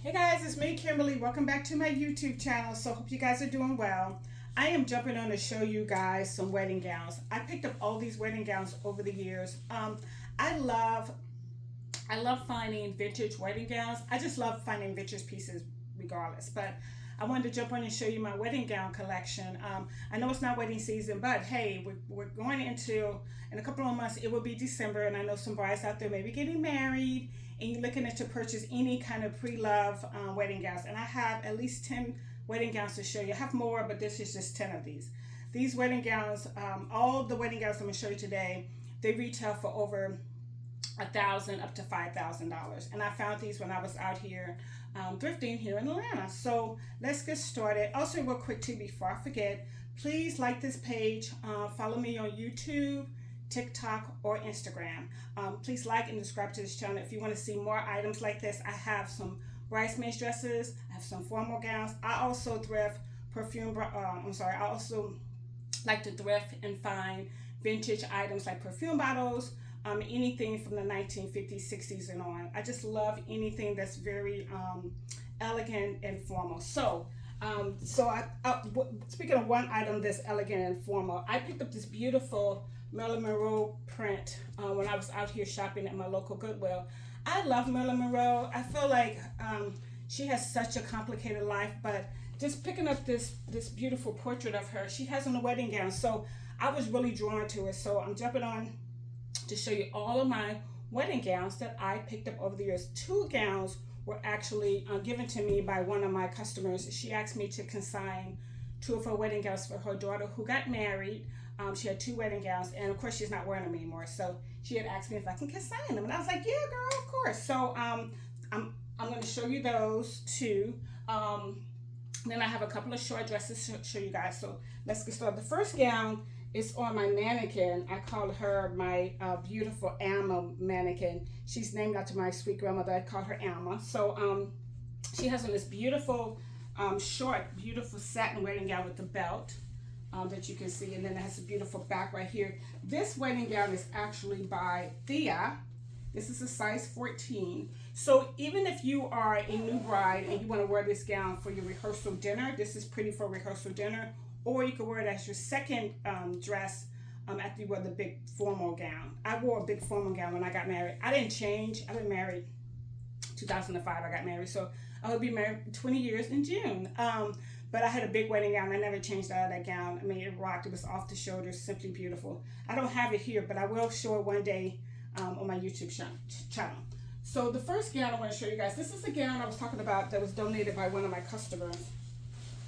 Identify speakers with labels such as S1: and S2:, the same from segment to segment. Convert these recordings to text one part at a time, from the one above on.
S1: Hey guys, it's me, Kimberly. Welcome back to my YouTube channel. So hope you guys are doing well. I am jumping on to show you guys some wedding gowns. I picked up all these wedding gowns over the years. I love finding vintage wedding gowns. I just love finding vintage pieces regardless. But I wanted to jump on and show you my wedding gown collection. I know it's not wedding season, but hey, we're going into, in a couple of months, it will be December, and I know some brides out there may be getting married, and you're looking to purchase any kind of pre-love wedding gowns. And I have at least 10 wedding gowns to show you. I have more, but this is just 10 of these. These wedding gowns, all the wedding gowns I'm going to show you today, they retail for over $1,000 up to $5,000, and I found these when I was out here thrifting here in Atlanta. So let's get started. Also, real quick too, before I forget, please like this page, follow me on YouTube, TikTok, or Instagram. Please like and subscribe to this channel if you want to see more items like this. I have some bridesmaids dresses, I have some formal gowns. I also thrift perfume. I also like to thrift and find vintage items like perfume bottles. Anything from the 1950s, 60s, and on. I just love anything that's very elegant and formal. So, speaking of one item that's elegant and formal, I picked up this beautiful Marilyn Monroe print when I was out here shopping at my local Goodwill. I love Marilyn Monroe. I feel like she has such a complicated life, but just picking up this beautiful portrait of her, she has on a wedding gown. So I was really drawn to it. So I'm jumping on to show you all of my wedding gowns that I picked up over the years. 2 gowns were actually given to me by one of my customers. She asked me to consign 2 of her wedding gowns for her daughter who got married. She had 2 wedding gowns, and of course she's not wearing them anymore. So she had asked me if I can consign them, and I was like, yeah, girl, of course. So I'm going to show you those 2. Then I have a couple of short dresses to show you guys. So let's get started. The first gown is on my mannequin. I call her my beautiful Alma mannequin. She's named after my sweet grandmother. I call her Alma. So she has on this beautiful short, beautiful satin wedding gown with the belt that you can see, and then it has a beautiful back right here. This wedding gown is actually by Thea. This is a size 14. So even if you are a new bride and you want to wear this gown for your rehearsal dinner, this is pretty for rehearsal dinner. Or you could wear it as your second dress after you wear the big formal gown. I wore a big formal gown when I got married. I didn't change. I've been married 2005. I got married, so I would be married 20 years in June. But I had a big wedding gown. I never changed out of that gown. I mean, it rocked. It was off the shoulders, simply beautiful. I don't have it here, but I will show it one day on my YouTube channel. So the first gown I want to show you guys, this is the gown I was talking about that was donated by one of my customers.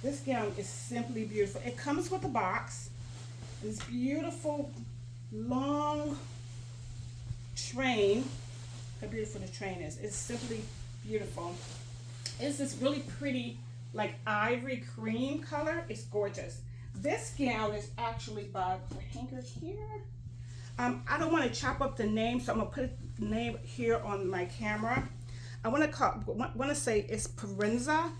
S1: This gown is simply beautiful. It comes with a box. This beautiful long train. How beautiful the train is. It's simply beautiful. It's this really pretty, like ivory cream color. It's gorgeous. This gown is actually by the hanger here. I don't want to chop up the name, so I'm gonna put the name here on my camera. I want to say it's Pronovias.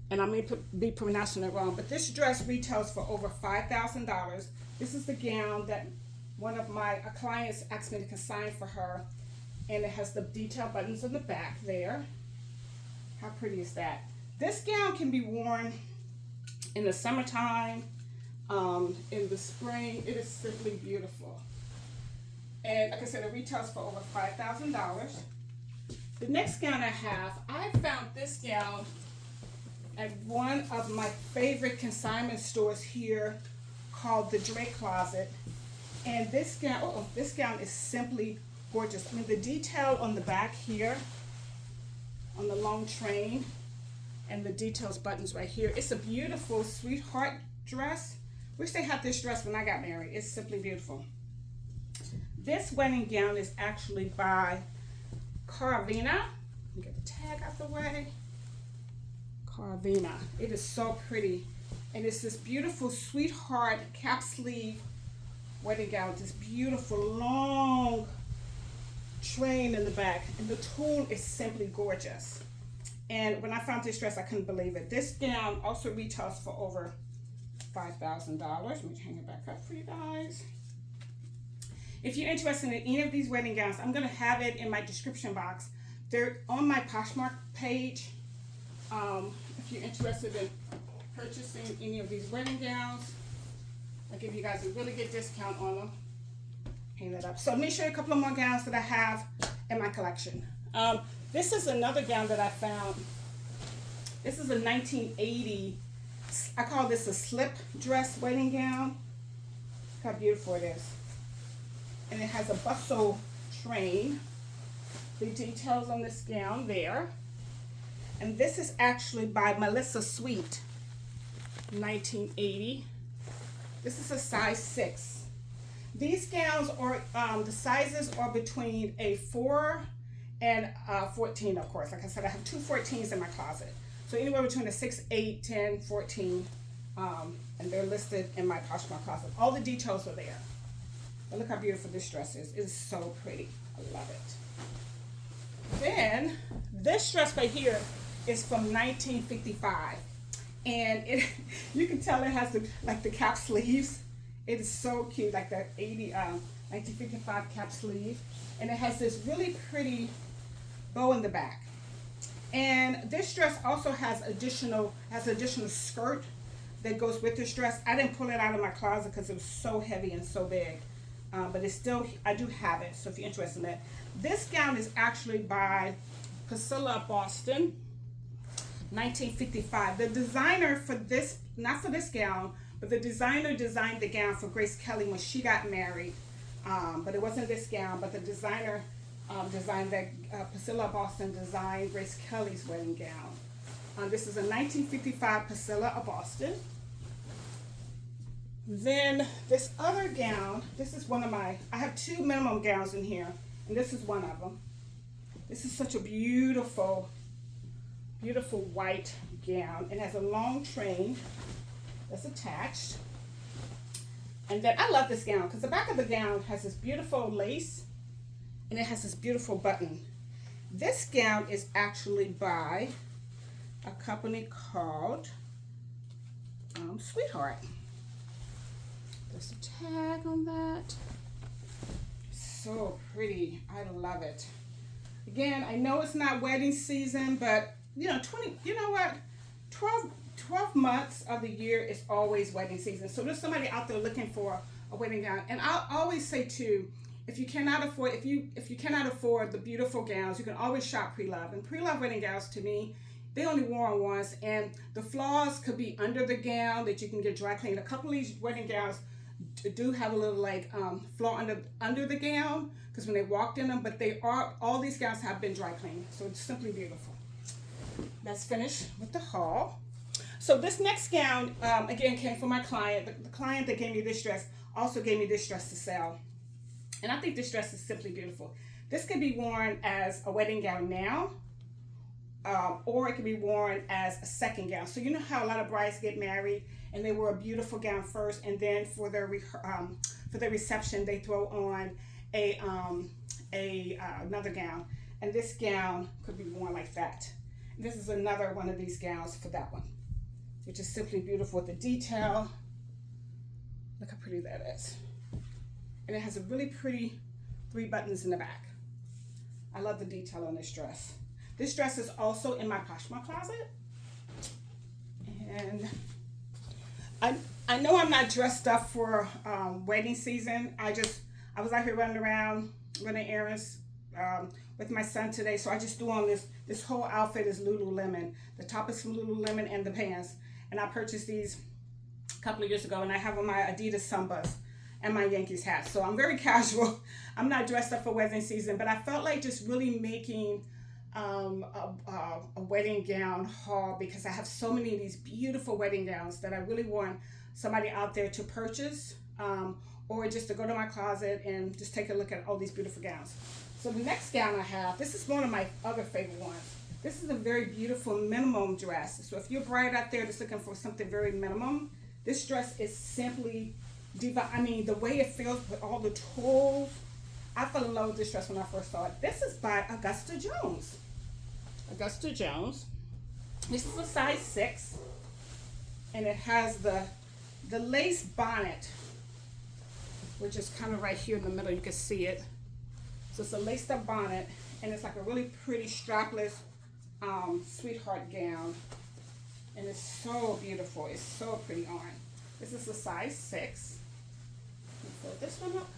S1: And I may be pronouncing it wrong, but this dress retails for over $5,000. This is the gown that one of my clients asked me to consign for her, and it has the detail buttons on the back there. How pretty is that? This gown can be worn in the summertime, in the spring. It is simply beautiful. And like I said, it retails for over $5,000. The next gown I found this gown at one of my favorite consignment stores here called the Drake Closet. And this gown is simply gorgeous. I mean, the detail on the back here, on the long train, and the details buttons right here. It's a beautiful sweetheart dress. Wish they had this dress when I got married. It's simply beautiful. This wedding gown is actually by Carrafina. Let me get the tag out the way. Carrafina. It is so pretty, and it's this beautiful sweetheart cap sleeve wedding gown with this beautiful long train in the back, and the tulle is simply gorgeous. And when I found this dress, I couldn't believe it. This gown also retails for over $5,000. Let me hang it back up for you guys. If you're interested in any of these wedding gowns, I'm going to have it in my description box they're on my Poshmark page. If you're interested in purchasing any of these wedding gowns, I'll give you guys a really good discount on them. Hang that up. So let me show you a couple of more gowns that I have in my collection. This is another gown that I found. This is a 1980, I call this a slip dress wedding gown. Look how beautiful it is. And it has a bustle train. The details on this gown there. And this is actually by Melissa Sweet, 1980. This is a size 6. These gowns are, the sizes are between a 4 and 14, of course. Like I said, I have two 14s in my closet. So anywhere between a 6, 8, 10, 14, and they're listed in my Poshmark closet. All the details are there. But look how beautiful this dress is. It's so pretty. I love it. Then, this dress right here is from 1955. And it, you can tell it has the cap sleeves. It is so cute, like that 1955 cap sleeve. And it has this really pretty bow in the back. And this dress also has additional skirt that goes with this dress. I didn't pull it out of my closet because it was so heavy and so big. But it's still, I do have it, so if you're interested in that. This gown is actually by Priscilla Boston, 1955. The designer for this, not for this gown, but the designer designed the gown for Grace Kelly when she got married. But it wasn't this gown, but the designer designed that, Priscilla Boston designed Grace Kelly's wedding gown. This is a 1955 Priscilla of Boston. Then this other gown, this is one of my, I have two minimum gowns in here, and this is one of them. This is such a beautiful, beautiful white gown. It has a long train that's attached. And then I love this gown because the back of the gown has this beautiful lace and it has this beautiful button. This gown is actually by a company called Sweetheart. There's a tag on that. So pretty. I love it. Again, I know it's not wedding season, but you know, 12 months of the year is always wedding season. So there's somebody out there looking for a wedding gown. And I'll always say too, if you cannot afford the beautiful gowns, you can always shop pre-love. And pre-love wedding gowns, to me, they only worn once, and the flaws could be under the gown that you can get dry cleaned. A couple of these wedding gowns do have a little like flaw under the gown because when they walked in them, but all these gowns have been dry cleaned, so it's simply beautiful. Let's finish with the haul. So this next gown again came from my client. The client that gave me this dress also gave me this dress to sell, and I think this dress is simply beautiful. This can be worn as a wedding gown now, or it can be worn as a second gown. So you know how a lot of brides get married and they wear a beautiful gown first, and then for their reception they throw on another gown, and this gown could be worn like that. And this is another one of these gowns for that one, which is simply beautiful with the detail. Look how pretty that is. And it has a really pretty 3 buttons in the back. I love the detail on this dress. This dress is also in my Poshmark closet. And I know I'm not dressed up for wedding season. I was out here running around, running errands with my son today. So I just threw on this whole outfit is Lululemon. The top is from Lululemon and the pants. And I purchased these a couple of years ago, and I have on my Adidas Sambas and my Yankees hat. So I'm very casual. I'm not dressed up for wedding season, but I felt like just really making a wedding gown haul because I have so many of these beautiful wedding gowns that I really want somebody out there to purchase or just to go to my closet and just take a look at all these beautiful gowns. So the next gown I have, this is one of my other favorite ones. This is a very beautiful minimum dress. So if you're a bride out there that's looking for something very minimum, this dress is simply divine. I mean, the way it feels with all the tools, I fell in love with this dress when I first saw it. This is by Augusta Jones. Augusta Jones. This is a size 6, and it has the lace bonnet, which is kind of right here in the middle. You can see it. So it's a laced up bonnet, And it's like a really pretty strapless sweetheart gown. And it's so beautiful. It's so pretty on. This is a size 6. Fold this one up.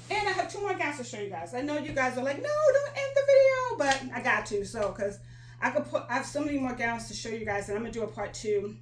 S1: And I have 2 more gowns to show you guys. I know you guys are like, no, don't end the video, but I got to, so because I have so many more gowns to show you guys, and I'm gonna do a part 2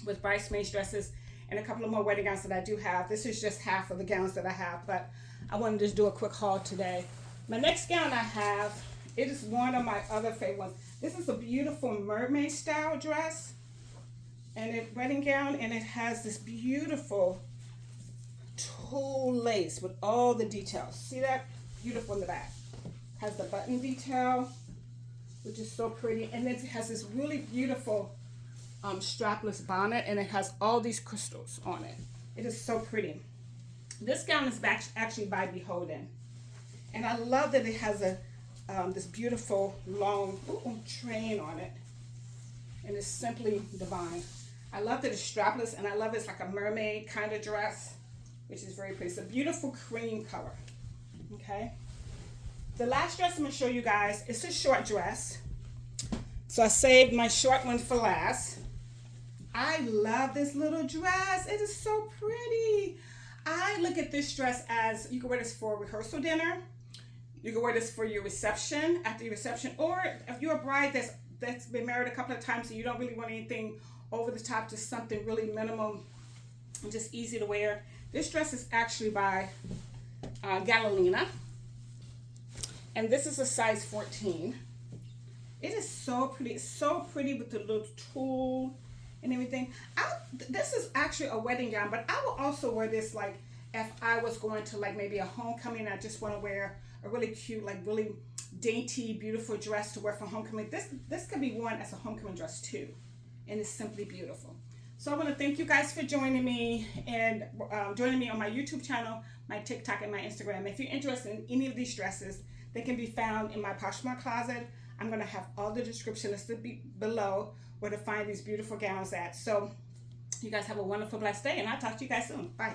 S1: with bridesmaids dresses and a couple of more wedding gowns that I do have. This is just half of the gowns that I have, but I wanted to just do a quick haul today. My next gown I have, it is one of my other favorite ones. This is a beautiful mermaid style dress and a wedding gown, and it has this beautiful tulle lace with all the details. See that? Beautiful in the back. Has the button detail, which is so pretty, and then it has this really beautiful strapless bonnet, and it has all these crystals on it. It is so pretty. This gown is actually by Beholden, and I love that it has a this beautiful long train on it, and it's simply divine. I love that it's strapless, and I love it's like a mermaid kind of dress, which is very pretty. It's a beautiful cream color. Okay. The last dress I'm going to show you guys is a short dress. So I saved my short one for last. I love this little dress. It is so pretty. I look at this dress as you can wear this for a rehearsal dinner. You can wear this for your reception, after your reception, or if you're a bride that's been married a couple of times and you don't really want anything over the top, just something really minimal and just easy to wear. This dress is actually by Gallerina, and this is a size 14. It is so pretty. It's so pretty with the little tulle and everything. This is actually a wedding gown, but I will also wear this like if I was going to like maybe a homecoming. I just want to wear a really cute, like really dainty, beautiful dress to wear for homecoming. This could be worn as a homecoming dress too, and it's simply beautiful. So I want to thank you guys for joining me and joining me on my YouTube channel, my TikTok, and my Instagram. If you're interested in any of these dresses, they can be found in my Poshmark closet. I'm going to have all the description listed below where to find these beautiful gowns at. So you guys have a wonderful, blessed day, and I'll talk to you guys soon. Bye.